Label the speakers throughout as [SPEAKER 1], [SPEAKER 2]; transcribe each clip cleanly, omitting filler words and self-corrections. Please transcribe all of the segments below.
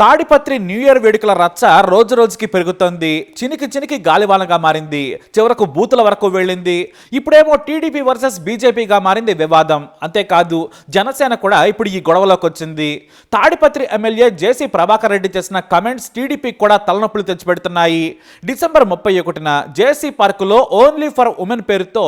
[SPEAKER 1] Tadipatri new year వేడుకల రచ్చ రోజు రోజుకి పెరుగుతోంది. చినికి చినికి గాలివానగా మారింది. చివరకు బూతుల వరకు వెళ్ళింది. ఇప్పుడేమో టీడీపీ వర్సెస్ బీజేపీగా మారింది వివాదం. అంతేకాదు జనసేన కూడా ఇప్పుడు ఈ గొడవలోకి వచ్చింది. తాడిపత్రి ఎమ్మెల్యే జేసీ ప్రభాకర్ రెడ్డి చేసిన కమెంట్స్ టీడీపీ కూడా తలనొప్పులు తెచ్చిపెడుతున్నాయి. డిసెంబర్ 31న జేసీ పార్కులో ఓన్లీ ఫర్ ఉమెన్ పేరుతో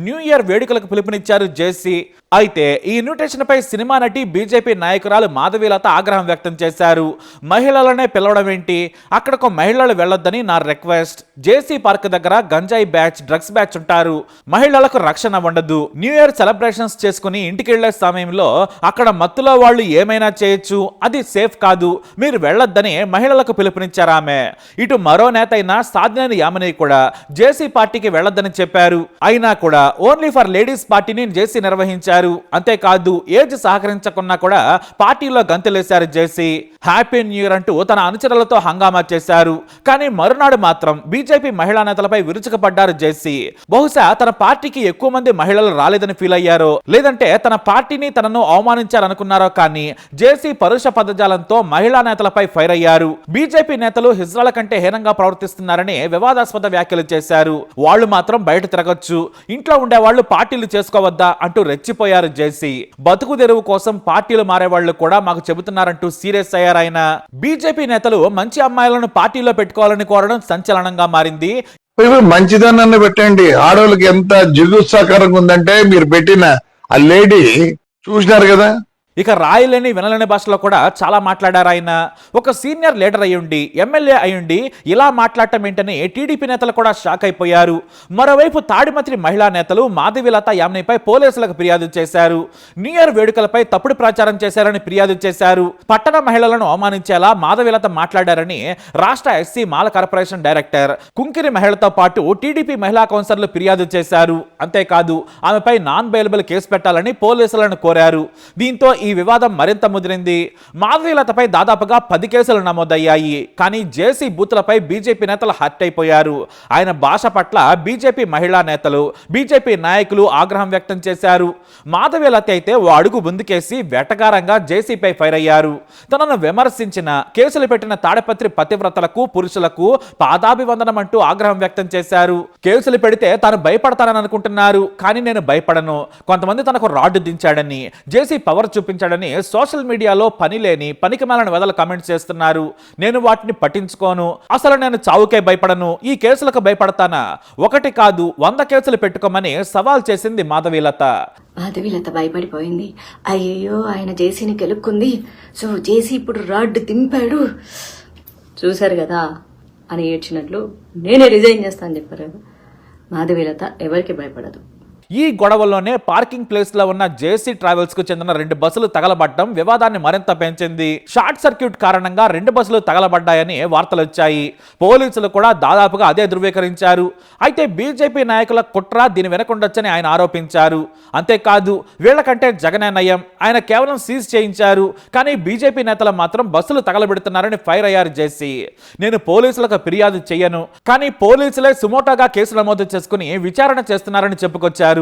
[SPEAKER 1] న్యూ ఇయర్ వేడుకలకు పిలుపునిచ్చారు జేసీ. అయితే ఈ ఇన్విటేషన్ పై సినిమా నటి బీజేపీ నాయకురాలు మాధవీలత ఆగ్రహం వ్యక్తం చేశారు. మహిళలనే పిలవడం ఏంటి, అక్కడకు మహిళలు వెళ్లొద్దని నా రిక్వెస్ట్. జేసీ పార్క్ దగ్గర గంజాయి బ్యాచ్, డ్రగ్స్ బ్యాచ్ ఉంటారు. మహిళలకు రక్షణ ఉండదు. న్యూ ఇయర్ సెలబ్రేషన్స్ చేసుకుని ఇంటికి వెళ్లే సమయంలో అక్కడ మత్తులో వాళ్ళు ఏమైనా చేయొచ్చు, అది సేఫ్ కాదు, మీరు వెళ్లొద్దని మహిళలకు పిలుపునిచ్చారు ఆమె. ఇటు మరో నేత అయిన సాధ్నేని యామిని కూడా జేసీ పార్టీకి వెళ్లొద్దని చెప్పారు. అయినా కూడా ఓన్లీ ఫర్ లేడీస్ పార్టీని జేసీ నిర్వహించారు. అంతేకాదు ఏజ్ సహకరించకున్నా కూడా పార్టీలో గంతులేశారు జేసీ. హ్యాపీ న్యూ ఇయర్ అంటూ తన అనుచరులతో హంగామా చేశారు. కానీ మరునాడు మాత్రం బీజేపీ మహిళా నేతలపై విరుచుకుపడ్డారు జేసీ. బహుశా తన పార్టీకి ఎక్కువ మంది మహిళలు రాలేదని ఫీల్ అయ్యారో, లేదంటే తన పార్టీని తనను అవమానించారనుకున్నారో కానీ జేసీ పరుష పదజాలంతో మహిళా నేతలపై ఫైర్ అయ్యారు. బీజేపీ నేతలు హిజ్రాల కంటే హీనంగా ప్రవర్తిస్తున్నారని వివాదాస్పద వ్యాఖ్యలు చేశారు. వాళ్ళు మాత్రం బయట తిరగొచ్చు, ఇంట్లో ఉండే వాళ్ళు పార్టీలు చేసుకోవద్దా అంటూ రెచ్చిపోయారు జేసీ. బతుకు తెరువు కోసం పార్టీలు మారేవాళ్లు కూడా మాకు చెబుతున్నారంటూ సీరియస్ అయ్యారాయన. బీజేపీ నేతలు మంచి అమ్మాయిలను పార్టీలో పెట్టుకోవాలని కోరడం సంచలనంగా మారింది.
[SPEAKER 2] మంచిదన్న పెట్టండి. ఆడవాళ్ళకి ఎంత జిగుత్సాకరంగా ఉందంటే మీరు పెట్టిన ఆ లేడీ చూసినారు కదా.
[SPEAKER 1] ఇక రాయలేని వినలేని భాషలో కూడా చాలా మాట్లాడారు ఆయన. ఒక సీనియర్ లీడర్ అయ్యుండి, ఎమ్మెల్యే అయ్యుండి ఇలా మాట్లాడటం ఏంటని టీడీపీ నేతలు కూడా షాక్ అయిపోయారు. మరోవైపు తాడిపత్రి మహిళా నేతలు మాధవీలత యామినిపై పోలీసులకు ఫిర్యాదు చేశారు. న్యూ ఇయర్ వేడుకలపై తప్పుడు ప్రచారం చేశారని ఫిర్యాదు చేశారు. పట్టణ మహిళలను అవమానించేలా మాధవీలత మాట్లాడారని రాష్ట్ర ఎస్సీ మాల కార్పొరేషన్ డైరెక్టర్ కుంకిరి మహిళతో పాటు టీడీపీ మహిళా కౌన్సిలర్లు ఫిర్యాదు చేశారు. అంతేకాదు ఆమెపై నాన్ బెయిలబుల్ కేసు పెట్టాలని పోలీసులను కోరారు. దీంతో ఈ వివాదం మరింత ముదిరింది. మాధవీలతపై దాదాపుగా 10 కేసులు నమోదయ్యాయి. కానీ జేసీ బూతులపై బీజేపీ నేతలు హర్ట్ అయిపోయారు. ఆయన భాష పట్ల బీజేపీ మహిళా నేతలు, బీజేపీ నాయకులు ఆగ్రహం వ్యక్తం చేశారు. మాధవీలత అయితే ఓ అడుగు ముందుకేసి వెటకారంగా జేసీపై ఫైర్ అయ్యారు. తనను విమర్శించిన, కేసులు పెట్టిన తాడిపత్రి పతివ్రతలకు, పురుషులకు పాదాభివందనం అంటూ ఆగ్రహం వ్యక్తం చేశారు. కేసులు పెడితే తాను భయపడతానని అనుకుంటున్నారు, కానీ నేను భయపడను. కొంతమంది తనకు రాడ్డు దించాడని, జేసీ పవర్ చూపించాడని సోషల్ మీడియాలో పనిలేని పనికిమాలిన వెదల కామెంట్స్ చేస్తున్నారు. నేను వాటిని పట్టించుకోను. అసలు నేను చావుకే భయపడను, ఈ కేసులకు భయపడతానా? ఒకటి కాదు 100 కేసులు పెట్టుకోమని సవాల్ చేసింది మాధవీలత.
[SPEAKER 3] మాధవీలత భయపడిపోయింది. అయ్యో ఆయన జేసీని గెలుక్కుంది, సో జేసీ ఇప్పుడు రాడ్డు దింపాడు, చూశారు కదా అని ఏడ్చినట్లు నేనే రిజైన్ చేస్తాను చెప్పారు కదా. మాధవీలత ఎవరికి భయపడదు.
[SPEAKER 1] ఈ గొడవల్లోనే పార్కింగ్ ప్లేస్ లో ఉన్న జేసీ ట్రావెల్స్ కు చెందిన 2 బస్సులు తగలబడడం వివాదాన్ని మరింత పెంచింది. షార్ట్ సర్క్యూట్ కారణంగా 2 బస్సులు తగలబడ్డాయని వార్తలు వచ్చాయి. పోలీసులు కూడా దాదాపుగా అదే ధృవీకరించారు. అయితే బీజేపీ నాయకుల కుట్ర దీని వెనకుండొచ్చని ఆయన ఆరోపించారు. అంతేకాదు వీళ్లకంటే జగనే నయం, ఆయన కేవలం సీజ్ చేయించారు, కానీ బీజేపీ నేతలు మాత్రం బస్సులు తగలబెడుతున్నారని ఫైర్ అయ్యారు జేసీ. నేను పోలీసులకు ఫిర్యాదు చేయను, కానీ పోలీసులే సుమోటోగా కేసు నమోదు చేసుకుని విచారణ చేస్తున్నారని చెప్పుకొచ్చారు.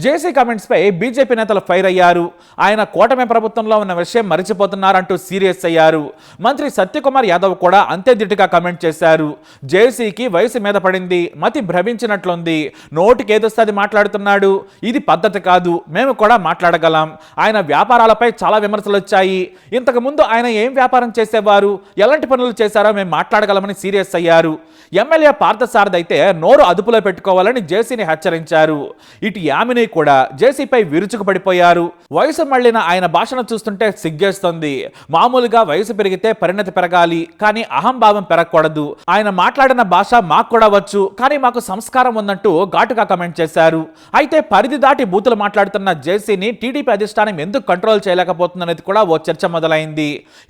[SPEAKER 1] జేసీ కామెంట్స్ పై బీజేపీ నేతలు ఫైర్ అయ్యారు. ఆయన కూటమి ప్రభుత్వంలో ఉన్న విషయం మరిచిపోతున్నారంటూ సీరియస్ అయ్యారు. మంత్రి సత్యకుమార్ యాదవ్ కూడా అంతే దిట్టుగా కామెంట్ చేశారు. జేసీకి వయసు మీద పడింది, మతి భ్రమించినట్లుంది, నోటికి ఏదొస్తుంది మాట్లాడుతున్నాడు, ఇది పద్ధతి కాదు, మేము కూడా మాట్లాడగలం. ఆయన వ్యాపారాలపై చాలా విమర్శలు వచ్చాయి. ఇంతకు ముందు ఆయన ఏం వ్యాపారం చేసేవారు, ఎలాంటి పనులు చేశారో మేము మాట్లాడగలమని సీరియస్ అయ్యారు. ఎమ్మెల్యే పార్థసారథి అయితే నోరు అదుపులో పెట్టుకోవాలని జేసీని హెచ్చరించారు. ఇటు యామిని కూడా జేసీపై విరుచుకు పడిపోయారు. వయసు మళ్ళిన ఆయన భాషను చూస్తుంటే సిగ్గేస్తుంది. మామూలుగా వయసు పెరిగితే పరిణతి పెరగాలి, కానీ అహంభావం పెరగకూడదు. ఆయన మాట్లాడిన భాష మాకు కూడా వచ్చు, కానీ మాకు సంస్కారం ఉందంటూ ఘాటుగా కమెంట్ చేశారు. అయితే పరిధి దాటి బూతులు మాట్లాడుతున్న జేసీని టీడీపీ అధిష్టానం ఎందుకు కంట్రోల్ చేయలేకపోతుందనేది కూడా ఓ చర్చ మొదలైంది.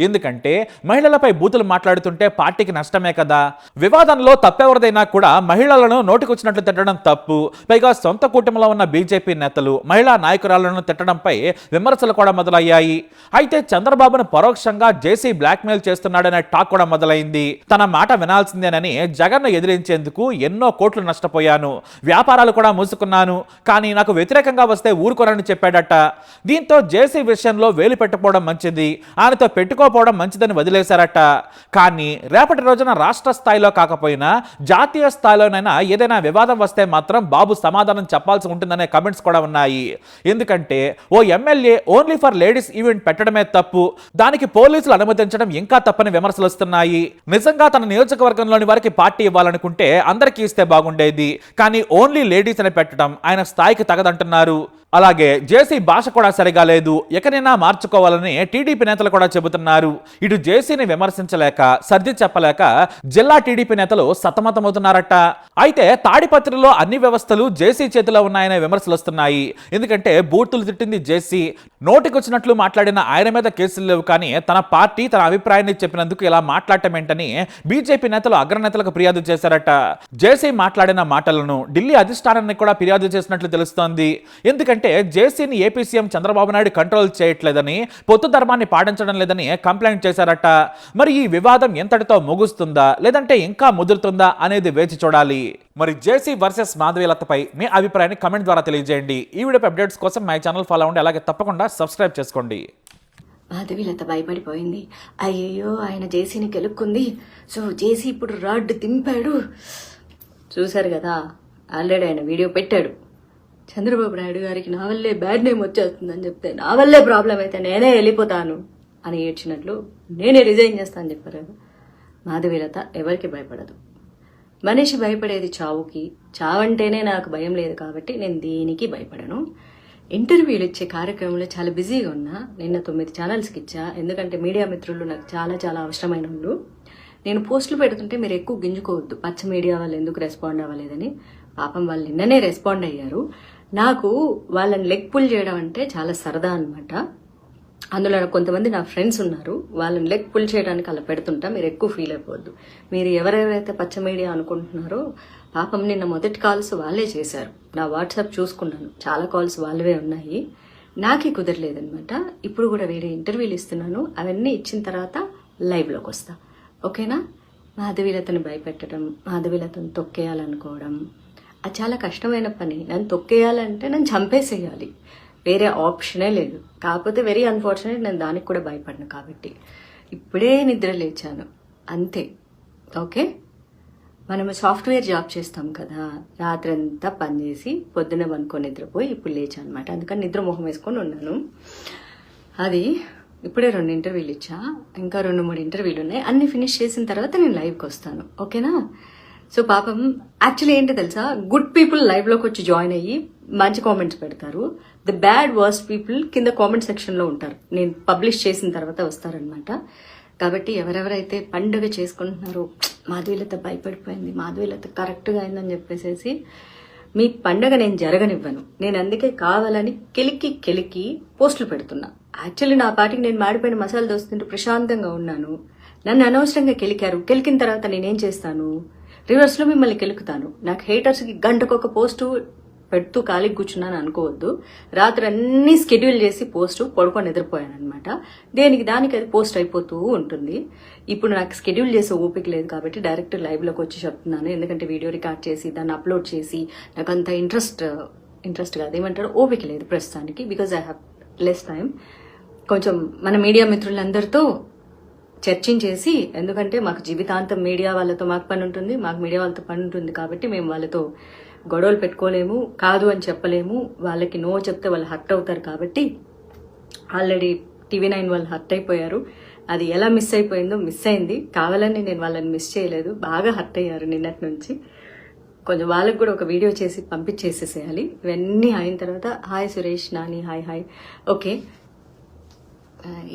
[SPEAKER 1] ఎందుకంటే మహిళలపై బూతులు మాట్లాడుతుంటే పార్టీకి నష్టమే కదా. వివాదంలో తప్పెవరిదైనా కూడా మహిళలను నోటికొచ్చినట్లు తిట్టడం తప్పు. పైగా సొంత కూటమిలో ఉన్న ఉన్న బీజేపీ నేతలు మహిళా నాయకురాలను తిట్టడంపై విమర్శలు కూడా మొదలయ్యాయి. అయితే చంద్రబాబును పరోక్షంగా జేసీ బ్లాక్మెయిల్ చేస్తున్నాడనే టాక్ కూడా మొదలైంది. తన మాట వినాల్సిందేనని జగన్ను ఎదిరించేందుకు ఎన్నో కోట్లు నష్టపోయాను, వ్యాపారాలు కూడా మూసుకున్నాను, కానీ నాకు వ్యతిరేకంగా వస్తే ఊరుకోనని చెప్పాడట. దీంతో జేసీ విషయంలో వేలు పెట్టుకోవడం మంచిది, ఆయనతో పెట్టుకోపోవడం మంచిదని వదిలేశారట. కానీ రేపటి రోజున రాష్ట్ర స్థాయిలో కాకపోయినా జాతీయ స్థాయిలోనైనా ఏదైనా వివాదం వస్తే మాత్రం బాబు సమాధానం చెప్పాల్సి ఉంటుందనే కమెంట్స్ కూడా ఉన్నాయి. ఎందుకంటే ఓ MLA only for ladies event పెట్టడమే తప్పు, దానికి పోలీసులు అనుమతించడం ఇంకా తప్పని విమర్శలు వస్తున్నాయి. నిజంగా తన నియోజకవర్గంలోని వారికి పార్టీ ఇవ్వాలనుకుంటే అందరికీ ఇస్తే బాగుండేది, కానీ ఓన్లీ లేడీస్ అని పెట్టడం ఆయన స్థాయికి తగదంటున్నారు. అలాగే జేసీ భాష కూడా సరిగా లేదు, ఎకనైనా మార్చుకోవాలని టీడీపీ నేతలు కూడా చెబుతున్నారు. ఇటు జేసీని విమర్శించలేక సర్ది చెప్పలేక జిల్లా టీడీపీ నేతలు సతమతమవుతున్నారట. అయితే తాడిపత్రిలో అన్ని వ్యవస్థలు జేసీ చేతిలో ఉన్నాయనే విమర్శలు వస్తున్నాయి. ఎందుకంటే బూతులు తిట్టింది జేసీ, నోటికొచ్చినట్లు మాట్లాడిన ఆయన మీద కేసులు లేవు, కానీ తన పార్టీ తన అభిప్రాయాన్ని చెప్పినందుకు ఇలా మాట్లాడటం ఏంటని బీజేపీ నేతలు అగ్రనేతలకు ఫిర్యాదు చేశారట. జేసీ మాట్లాడిన మాటలను ఢిల్లీ అధిష్టానాన్ని కూడా ఫిర్యాదు చేసినట్లు తెలుస్తోంది. ఎందుకంటే జేసీని AP CM Chandrababu Naidu control చేయట్లేదని, పొత్తు ధర్మాన్ని పాటించడం లేదని కంప్లైంట్ చేశారట. మరి ఈ వివాదం ఎంతటితో ముగుస్తుందా లేదంటే ఇంకా ముదురుతుందా అనేది వేచి చూడాలి. మరి జేసీ వర్సెస్ మాధవీలతపై మీ అభిప్రాయాన్ని కమెంట్ ద్వారా తెలియజేయండి. ఈ వీడియో అప్డేట్స్ కోసం మై ఛానల్ ఫాలో అవ్వండి, అలాగే తప్పకుండా సబ్స్క్రైబ్ చేసుకోండి.
[SPEAKER 3] మాధవీలత భయపడిపోయింది. అయ్యయ్యో ఆయన జేసీని కెలుక్కుంది, సో జేసీ ఇప్పుడు రాడ్ దింపాడు. చూశారు కదా, ఆల్రెడీ ఆయన వీడియో పెట్టాడు. చంద్రబాబు నాయుడు గారికి నా వల్లే బ్యాడ్ నేమ్ వచ్చేస్తుందని చెప్తే, నా వల్లే ప్రాబ్లం అయితే నేనే వెళ్ళిపోతాను అని ఏడ్చినట్లు నేనే రిజైన్ చేస్తాను చెప్పారు కదా. మాధవీలత ఎవరికి భయపడదు. మనిషి భయపడేది చావుకి, చావంటేనే నాకు భయం లేదు కాబట్టి నేను దేనికి భయపడను. ఇంటర్వ్యూలు ఇచ్చే కార్యక్రమంలో చాలా బిజీగా ఉన్నా. నిన్న 9 ఛానల్స్కి ఇచ్చా, ఎందుకంటే మీడియా మిత్రులు నాకు చాలా చాలా అవసరమైన వాళ్ళు. నేను పోస్టులు పెడుతుంటే మీరు ఎక్కువ గింజుకోవద్దు, పచ్చ మీడియా వాళ్ళు ఎందుకు రెస్పాండ్ అవ్వలేదని. పాపం వాళ్ళు నిన్ననే రెస్పాండ్ అయ్యారు. నాకు వాళ్ళని లెగ్ పుల్ చేయడం అంటే చాలా సరదా అనమాట. అందులో కొంతమంది నా ఫ్రెండ్స్ ఉన్నారు, వాళ్ళని లెగ్ పుల్ చేయడానికి అలా పెడుతుంటా, మీరు ఎక్కువ ఫీల్ అయిపోవద్దు. మీరు ఎవరెవరైతే పచ్చ మీడియా అనుకుంటున్నారో, పాపం నిన్న మొదటి కాల్స్ వాళ్ళే చేశారు. నా వాట్సాప్ చూసుకున్నాను, చాలా కాల్స్ వాళ్ళవే ఉన్నాయి. నాకే కుదరలేదనమాట. ఇప్పుడు కూడా వేరే ఇంటర్వ్యూలు ఇస్తున్నాను, అవన్నీ ఇచ్చిన తర్వాత లైవ్లోకి వస్తా, ఓకేనా. మాధవీలతను భయపెట్టడం, మాధవీలతను తొక్కేయాలనుకోవడం అది చాలా కష్టమైన పని. నన్ను తొక్కేయాలంటే నన్ను చంపేసేయాలి, వేరే ఆప్షనే లేదు. కాకపోతే వెరీ అన్ఫార్చునేట్, నేను దానికి కూడా భయపడను. కాబట్టి ఇప్పుడే నిద్ర లేచాను అంతే, ఓకే. మనం సాఫ్ట్వేర్ జాబ్ చేస్తాం కదా, రాత్రంతా పనిచేసి పొద్దున్న పనుకొని నిద్రపోయి ఇప్పుడు లేచాను అనమాట. అందుకని నిద్ర మొహం వేసుకొని ఉన్నాను. అది ఇప్పుడే 2 ఇంటర్వ్యూలు ఇచ్చా, ఇంకా 2-3 ఇంటర్వ్యూలు ఉన్నాయి. అన్ని ఫినిష్ చేసిన తర్వాత నేను లైవ్కి వస్తాను, ఓకేనా. సో పాపం యాక్చువల్లీ ఏంటో తెలుసా, గుడ్ పీపుల్ లైవ్లోకి వచ్చి జాయిన్ అయ్యి మంచి కామెంట్స్ పెడతారు. ద బ్యాడ్ వర్స్ట్ పీపుల్ కింద కామెంట్ సెక్షన్లో ఉంటారు, నేను పబ్లిష్ చేసిన తర్వాత వస్తారనమాట. కాబట్టి ఎవరెవరైతే పండుగ చేసుకుంటున్నారో, మాధవీలత భయపడిపోయింది, మాధవీలత కరెక్ట్గా అయిందని చెప్పేసి మీ పండుగ నేను జరగనివ్వను. నేను అందుకే కావాలని కెలికి పోస్టులు పెడుతున్నా. యాక్చువల్లీ నా పాటికి నేను మాడిపోయిన మసాలా దోస్తుంటూ ప్రశాంతంగా ఉన్నాను. నన్ను అనవసరంగా కెలికారు. కెలికిన తర్వాత నేనేం చేస్తాను, రివర్స్లో మిమ్మల్ని కెలుకుతాను. నాకు హేటర్స్కి గంటకొక పోస్టు పెడుతూ ఖాళీకి కూర్చున్నాను అనుకోవద్దు. రాత్రి అన్నీ స్కెడ్యూల్ చేసి పోస్టు పడుకొని నిద్రపోయాను అనమాట. దేనికి దానికి అది పోస్ట్ అయిపోతూ ఉంటుంది. ఇప్పుడు నాకు స్కెడ్యూల్ చేసే ఓపిక లేదు కాబట్టి డైరెక్ట్ లైవ్లోకి వచ్చి చెప్తున్నాను. ఎందుకంటే వీడియో రికార్డ్ చేసి దాన్ని అప్లోడ్ చేసి నాకు అంత ఇంట్రెస్ట్ కాదు, ఏమంటారు, ఓపిక లేదు ప్రస్తుతానికి. Because I have less time. కొంచెం మన మీడియా మిత్రులందరితో చర్చించేసి, ఎందుకంటే మాకు జీవితాంతం మీడియా వాళ్ళతో మాకు పని ఉంటుంది, మాకు మీడియా వాళ్ళతో పని ఉంటుంది కాబట్టి మేము వాళ్ళతో గొడవలు పెట్టుకోలేము, కాదు అని చెప్పలేము. వాళ్ళకి నో చెప్తే వాళ్ళు హర్ట్ అవుతారు. కాబట్టి ఆల్రెడీ TV9 వాళ్ళు హర్ట్ అయిపోయారు. అది ఎలా మిస్ అయిపోయిందో మిస్ అయింది, కావాలని నేను వాళ్ళని మిస్ చేయలేదు. బాగా హర్ట్ అయ్యారు నిన్నటి నుంచి. కొంచెం వాళ్ళకి కూడా ఒక వీడియో చేసి పంపించేసేసేయాలి. ఇవన్నీ అయిన తర్వాత hi Suresh Nani, hi okay.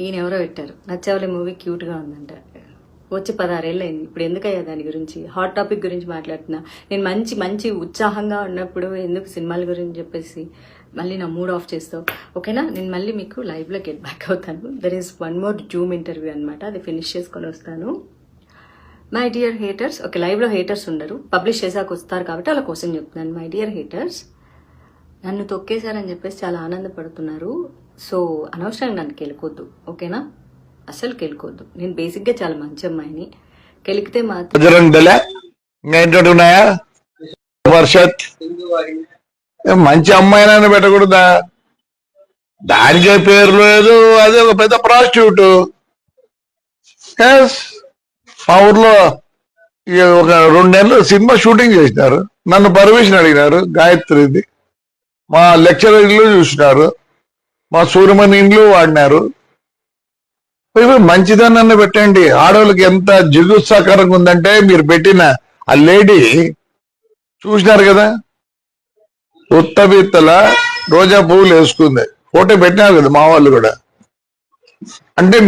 [SPEAKER 3] ఈయన ఎవరో పెట్టారు, నచ్చవలే మూవీ క్యూట్గా ఉందంట. వచ్చి 16 ఏళ్ళు అయింది. ఇప్పుడు ఎందుకయ్యా దాని గురించి, హాట్ టాపిక్ గురించి మాట్లాడుతున్నా. నేను మంచి ఉత్సాహంగా ఉన్నప్పుడు ఎందుకు సినిమాల గురించి చెప్పేసి మళ్ళీ నా మూడ్ ఆఫ్ చేస్తావు, ఓకేనా. నేను మళ్ళీ మీకు లైవ్లో గెట్ బ్యాక్ అవుతాను. There is 1 more zoom interview అనమాట, అది ఫినిష్ చేసుకొని వస్తాను. మై డియర్ హేటర్స్, ఓకే లైవ్లో హేటర్స్ ఉండరు, పబ్లిష్ చేసాక వస్తారు కాబట్టి వాళ్ళ కోసం చెప్తున్నాను. మై డియర్ హేటర్స్, నన్ను తొక్కేశారని చెప్పేసి చాలా ఆనందపడుతున్నారు. సో అనవసరంగా నన్ను కెలుకోవద్దు, ఓకేనా? అస్సలు కెలుకోవద్దు. నేను బేసిక్గా చాలా మంచి అమ్మాయిని. కెలికితే మాత్రం
[SPEAKER 2] బజరంగ్ దళ ఇంకా ఏంటంటే ఉన్నాయా? వర్షత్ మంచి అమ్మాయినని పెట్టకూడదా? దానికే పేరు లేదు, అదే ఒక పెద్ద ప్రాస్టిట్యూట్. మా ఊర్లో ఒక 2 నెలలు సినిమా షూటింగ్ చేసినారు. నన్ను పర్మిషన్ అడిగినారు. గాయత్రిది మా లెక్చరర్ ఇల్లు చూసినారు, మా సూర్యమణి ఇండ్లు వాడినారు. మంచిదన్న పెట్టండి. ఆడవాళ్ళకి ఎంత జిగుత్సాకరంగా ఉందంటే మీరు పెట్టిన ఆ లేడీ చూసినారు కదా, ఉత్తబిత్తల రోజా పువ్వులు వేసుకుంది. ఫోటో పెట్టినారు కదా మా వాళ్ళు కూడా. అంటే